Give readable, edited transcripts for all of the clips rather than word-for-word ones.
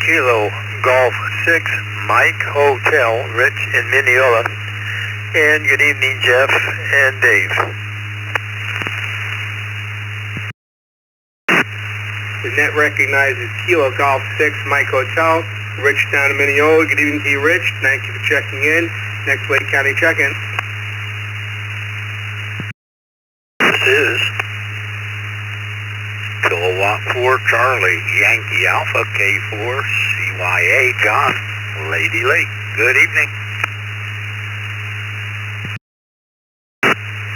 Kilo Golf 6 Mike Hotel, Rich in Mineola. And good evening, Jeff and Dave. The net recognizes Kilo Golf 6 Mike Hotel, Rich down in Mineola. Good evening to you, Rich. Thank you for checking in. Next Lake County check-in. This is Kilowatt 4 Charlie Yankee Alpha K4 CYA John Lady Lake. Good evening.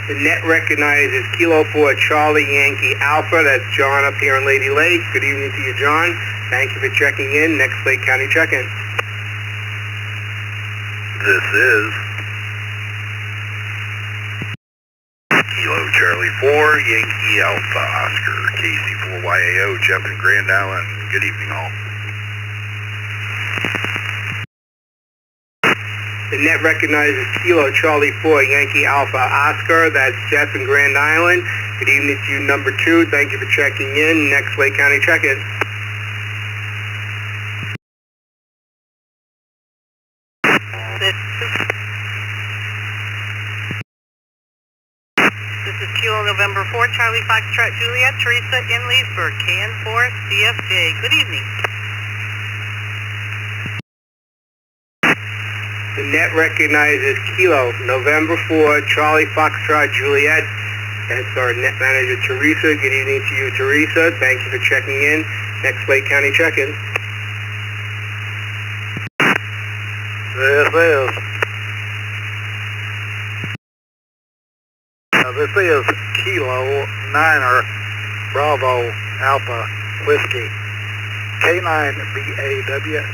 The net recognizes Kilo 4 Charlie Yankee Alpha. That's John up here in Lady Lake. Good evening to you, John. Thank you for checking in. Next Lake County check-in. This is Kilo Charlie 4 Yankee Alpha Oscar KC4YAO Jeff in Grand Island. Good evening, all. The net recognizes Kilo Charlie 4 Yankee Alpha Oscar. That's Jeff in Grand Island. Good evening to you, number 2. Thank you for checking in. Next Lake County check-in. This is Kilo November 4 Charlie Foxtrot Juliet Teresa in Leesburg, KN4 CFJ. Good evening. The net recognizes Kilo November 4 Charlie Foxtrot Juliet. That's our net manager, Teresa. Good evening to you, Teresa. Thank you for checking in. Next Lake County check-in. This is Kilo 9er Bravo Alpha Whiskey K9BAW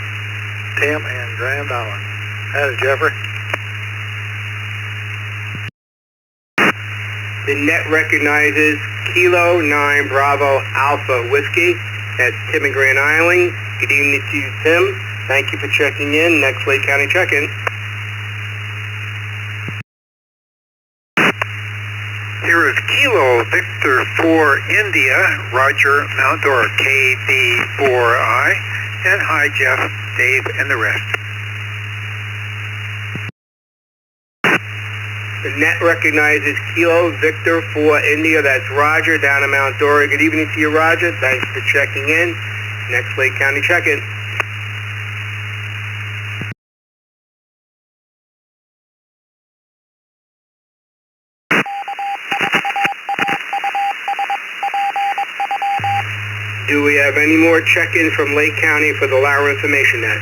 Tim and Grand Island. That is Jeffrey. The net recognizes Kilo 9 Bravo Alpha Whiskey. That's Tim and Grand Island. Good evening to you, Tim. Thank you for checking in. Next Lake County check-in. Here is Kilo Victor 4 India Roger Mount Dora KB4I. And hi, Jeff, Dave, and the rest. The net recognizes Kilo Victor 4 India. That's Roger down in Mount Dora. Good evening to you, Roger. Thanks for checking in. Next Lake County check-in. Do we have any more check-ins from Lake County for the Lara Information Net?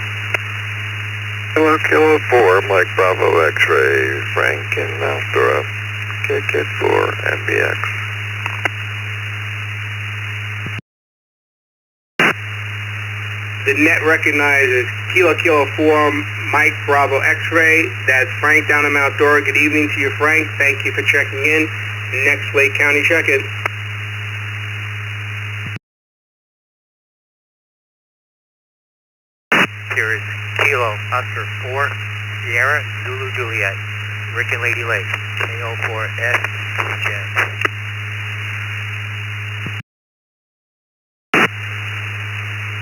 Kilo 4 Mike Bravo X-Ray Frank in Mount Dora KK 4 MBX. The net recognizes Kilo 4 Mike Bravo X-Ray. That's Frank down in Mount Dora. Good evening to you, Frank. Thank you for checking in. Next Lake County check-in. Here is Kilo Oscar 4 Sierra Zulu Juliet Rick and Lady Lake KO4S2J.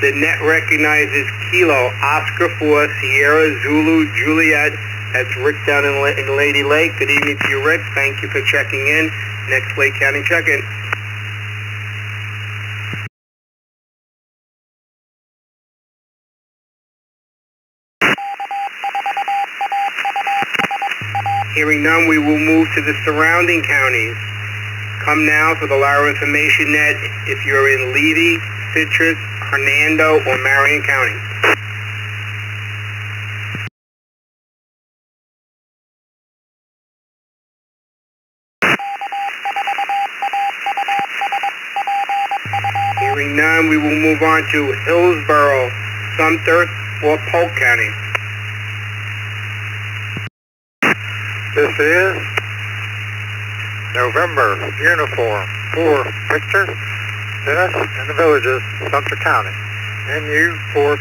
The net recognizes Kilo Oscar 4 Sierra Zulu Juliet. That's Rick down in Lady Lake. Good evening to you, Rick. Thank you for checking in. Next Lake County check-in. Hearing none, we will move to the surrounding counties. Come now for the Lara Information Net if you're in Levy, Citrus, Hernando, or Marion County. Hearing none, we will move on to Hillsborough, Sumter, or Polk County. This is November Uniform 4 Victor, Dennis, and the villages, Sumter County. And you for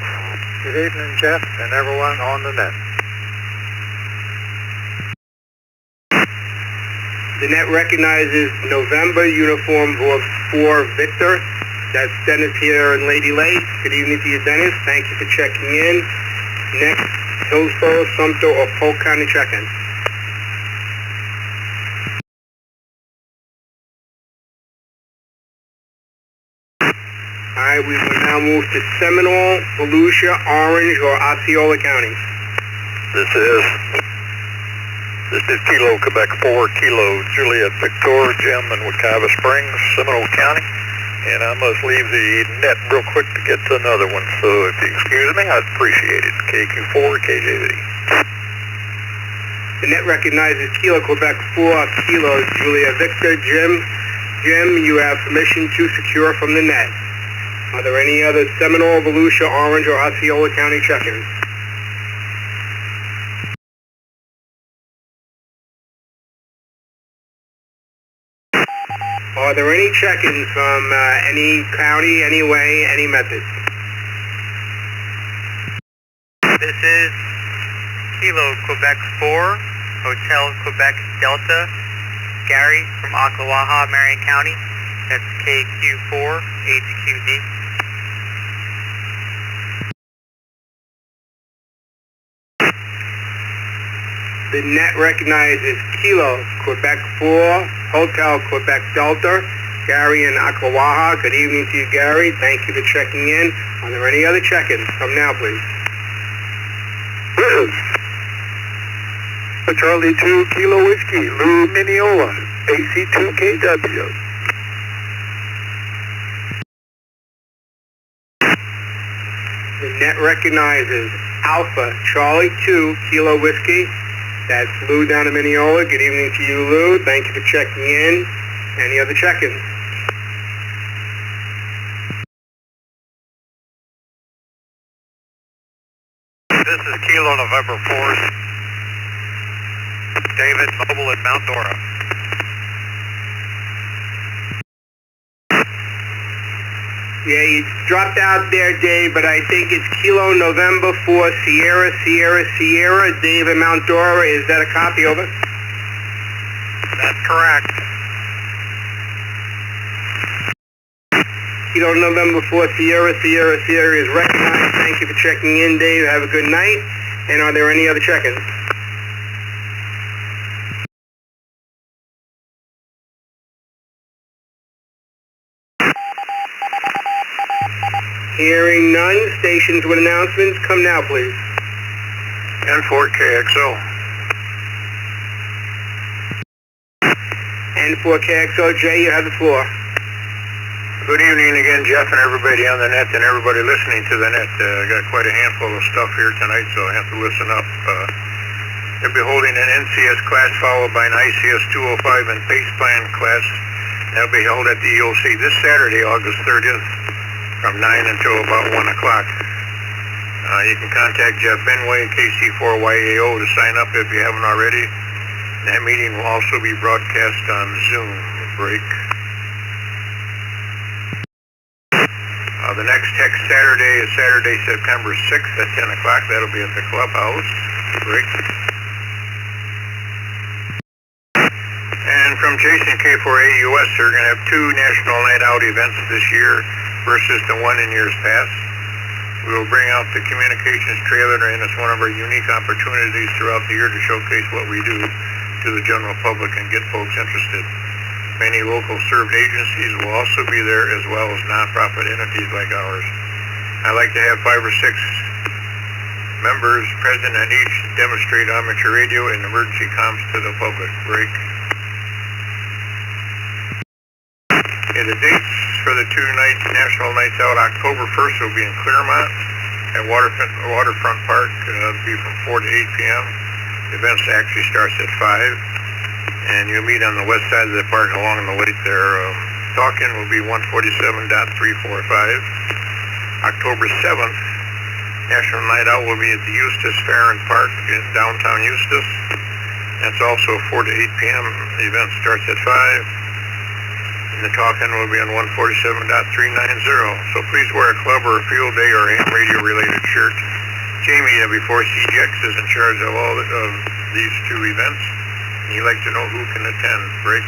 good evening, Jeff, and everyone on the net. The net recognizes November Uniform 4 Victor. That's Dennis here in Lady Lake. Good evening to you, Dennis. Thank you for checking in. Next, Hillsborough, Sumter, or Polk County check-in. All right, we will now move to Seminole, Volusia, Orange, or Osceola counties. This is Kilo Quebec 4, Kilo Juliet Victor, Jim in Wekiva Springs, Seminole County. And I must leave the net real quick to get to another one. So if you excuse me, I'd appreciate it. KQ4, KJV. The net recognizes Kilo Quebec 4, Kilo Juliet Victor, Jim. Jim, you have permission to secure from the net. Are there any other Seminole, Volusia, Orange, or Osceola County check-ins? Are there any check-ins from any county, any way, any method? This is Kilo Quebec 4, Hotel Quebec Delta, Gary from Ocklawaha, Marion County. That's KQ4, HQD. The net recognizes Kilo Quebec 4, Hotel Quebec Delta, Gary in Ocklawaha. Good evening to you, Gary. Thank you for checking in. Are there any other check-ins? Come now, please. Charlie 2, Kilo Whiskey, Lou Mineola, AC2KW. The net recognizes Alpha Charlie 2, Kilo Whiskey. That's Lou down in Mineola. Good evening to you, Lou. Thank you for checking in. Any other check-ins? This is Kilo November 4th, David, Mobile at Mount Dora. Yeah, you dropped out there, Dave, but I think it's Kilo November 4, Sierra, Sierra, Sierra, Dave in Mount Dora. Is that a copy, over? That's correct. Kilo November 4, Sierra, Sierra, Sierra is recognized. Thank you for checking in, Dave. Have a good night. And are there any other check-ins? Hearing none. Stations with announcements. Come now, please. N4KXO. N4KXOJ, you have the floor. Good evening again, Jeff, and everybody on the net and everybody listening to the net. I got quite a handful of stuff here tonight, so I have to listen up. They'll be holding an NCS class followed by an ICS 205 and PACE plan class. That'll be held at the EOC this Saturday, August 30th, from 9 until about 1 o'clock. You can contact Jeff Benway, KC4YAO, to sign up if you haven't already. That meeting will also be broadcast on Zoom break. The next text Saturday is Saturday, September 6th at 10 o'clock. That'll be at the clubhouse. Break. And from Jason K4AUS, they're going to have 2 National Night Out events this year versus the one in years past. We will bring out the communications trailer, and it's one of our unique opportunities throughout the year to showcase what we do to the general public and get folks interested. Many local served agencies will also be there, as well as nonprofit entities like ours. I like to have 5 or 6 members present on each to demonstrate amateur radio and emergency comms to the public. Break. Okay, the dates for the 2 National Nights Out, October 1st will be in Claremont at Waterfront Park. It'll be from 4 to 8 p.m. The event actually starts at 5. And you'll meet on the west side of the park along the lake there. Talk-in will be 147.345. October 7th, National Night Out will be at the Eustis Fair and Park in downtown Eustis. That's also 4 to 8 p.m. The event starts at 5. And the talk-in will be on 147.390. So please wear a club or a field day or ham radio related shirt. Jamie, before CGX, is in charge of all of these 2 events. You'd like to know who can attend. Break.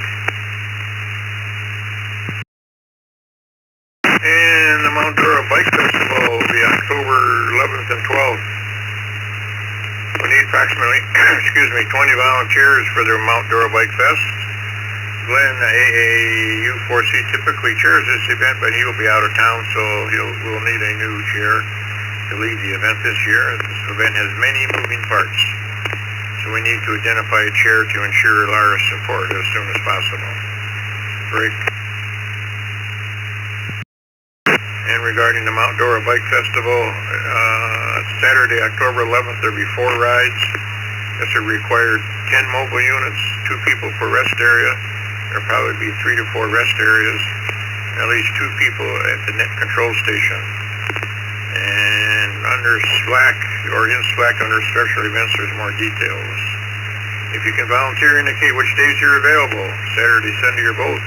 Mount Dora Bike Festival will be October 11th and 12th. We need approximately, 20 volunteers for the Mount Dora Bike Fest. Glenn, the AAU4C, typically chairs this event, but he will be out of town, so we'll need a new chair to lead the event this year. This event has many moving parts, so we need to identify a chair to ensure Lara's support as soon as possible. Rick. And regarding the Mount Dora Bike Festival, Saturday, October 11th, there'll be 4 rides. This will require 10 mobile units, 2 people per rest area. There'll probably be 3 to 4 rest areas, at least 2 people at the net control station. And under Slack, or in Slack under special events, there's more details. If you can volunteer, indicate which days you're available. Saturday, Sunday, or both.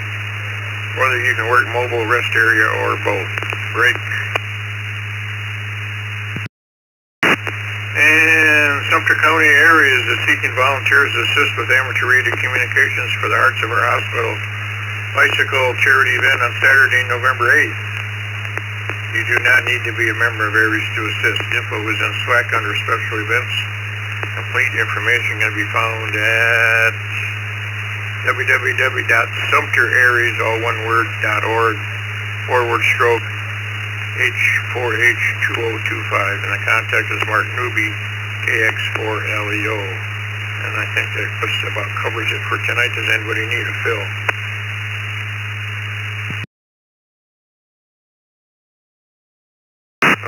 Whether you can work mobile, rest area, or both. Break. And Sumter County areas is seeking volunteers to assist with amateur radio communications for the Hearts of Our Hospital bicycle charity event on Saturday, November 8th. You do not need to be a member of Aries to assist. Info is in Slack under special events. Complete information can be found at www.sumteraries.org H4H2025, and the contact is Mark Newby, KX4LEO. And I think that just about covers it for tonight. Does anybody need a fill?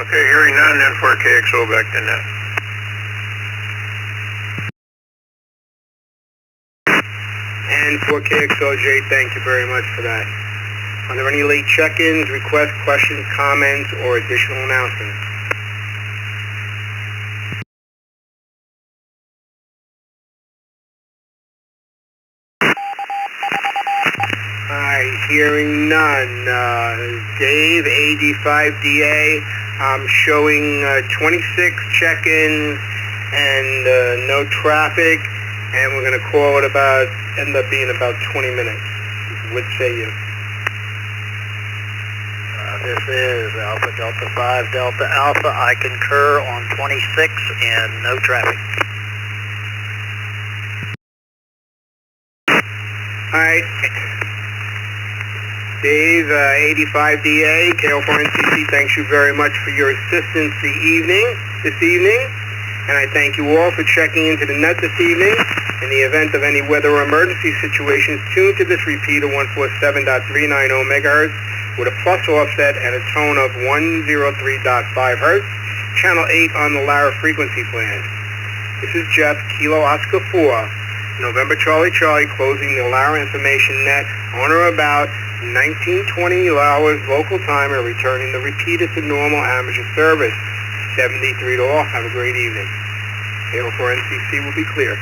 Okay, hearing none, then for KXO back to net. And for KXOJ, thank you very much for that. Are there any late check-ins, requests, questions, comments, or additional announcements? Alright, hearing none. Dave, AD5DA, I'm showing 26 check-ins and no traffic, and we're going to call it end up being about 20 minutes. What say you? This is Alpha Delta 5 Delta Alpha. I concur on 26 and no traffic. Alright. Dave, 85DA, KL4NCC, thanks you very much for your assistance this evening. And I thank you all for checking into the net this evening. In the event of any weather or emergency situations, tune to this repeater 147.390 megahertz with a plus offset and a tone of 103.5 hertz, channel 8 on the Lara frequency plan. This is Jeff, Kilo Oscar 4, November Charlie Charlie, closing the Lara information net on or about 1920 hours local time and returning the repeater to normal amateur service. 73 to all. Have a great evening. KL4NCC will be clear.